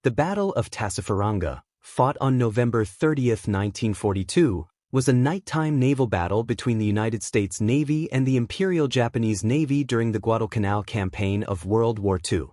The Battle of Tassafaronga, fought on November 30, 1942, was a nighttime naval battle between the United States Navy and the Imperial Japanese Navy during the Guadalcanal campaign of World War II.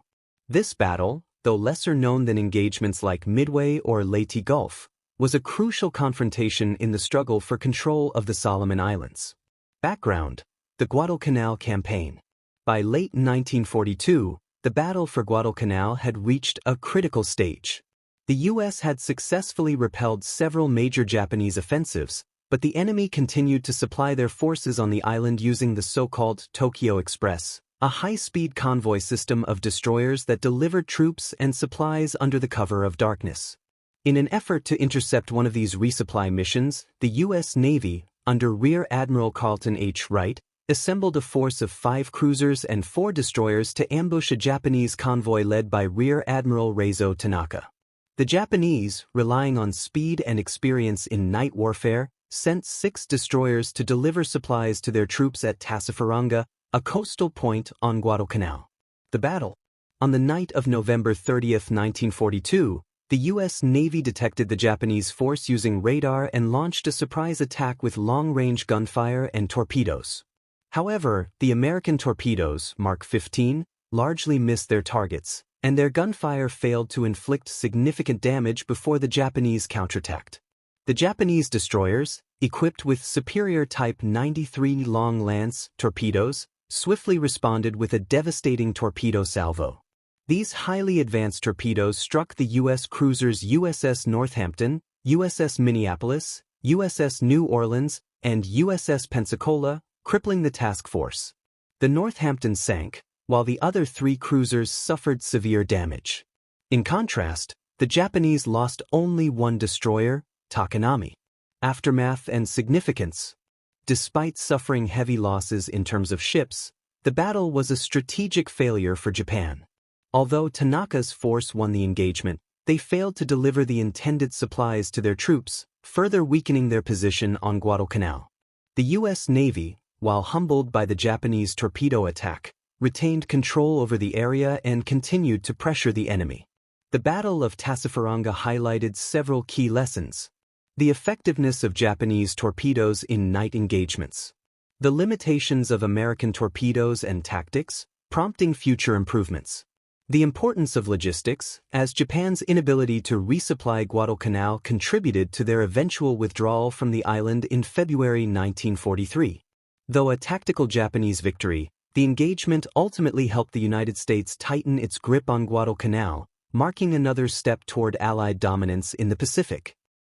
This battle, though lesser known than engagements like Midway or Leyte Gulf, was a crucial confrontation in the struggle for control of the Solomon Islands. Background: the Guadalcanal campaign. By late 1942, the battle for Guadalcanal had reached a critical stage. The U.S. had successfully repelled several major Japanese offensives, but the enemy continued to supply their forces on the island using the so-called Tokyo Express, a high-speed convoy system of destroyers that delivered troops and supplies under the cover of darkness. In an effort to intercept one of these resupply missions, the U.S. Navy, under Rear Admiral Carlton H. Wright, assembled a force of 5 cruisers and 4 destroyers to ambush a Japanese convoy led by Rear Admiral Reizo Tanaka. The Japanese, relying on speed and experience in night warfare, sent 6 destroyers to deliver supplies to their troops at Tassafaronga, a coastal point on Guadalcanal. The battle. On the night of November 30, 1942, the U.S. Navy detected the Japanese force using radar and launched a surprise attack with long-range gunfire and torpedoes. However, the American torpedoes, Mark 15, largely missed their targets, and their gunfire failed to inflict significant damage before the Japanese counterattacked. The Japanese destroyers, equipped with superior Type 93 Long Lance torpedoes, swiftly responded with a devastating torpedo salvo. These highly advanced torpedoes struck the U.S. cruisers USS Northampton, USS Minneapolis, USS New Orleans, and USS Pensacola, crippling the task force. The Northampton sank, while the other 3 cruisers suffered severe damage. In contrast, the Japanese lost only 1 destroyer, Takanami. Aftermath and significance. Despite suffering heavy losses in terms of ships, the battle was a strategic failure for Japan. Although Tanaka's force won the engagement, they failed to deliver the intended supplies to their troops, further weakening their position on Guadalcanal. The U.S. Navy, while humbled by the Japanese torpedo attack, retained control over the area and continued to pressure the enemy. The Battle of Tassafaronga highlighted several key lessons. The effectiveness of Japanese torpedoes in night engagements. The limitations of American torpedoes and tactics, prompting future improvements. The importance of logistics, as Japan's inability to resupply Guadalcanal contributed to their eventual withdrawal from the island in February 1943. Though a tactical Japanese victory, the engagement ultimately helped the United States tighten its grip on Guadalcanal, marking another step toward Allied dominance in the Pacific.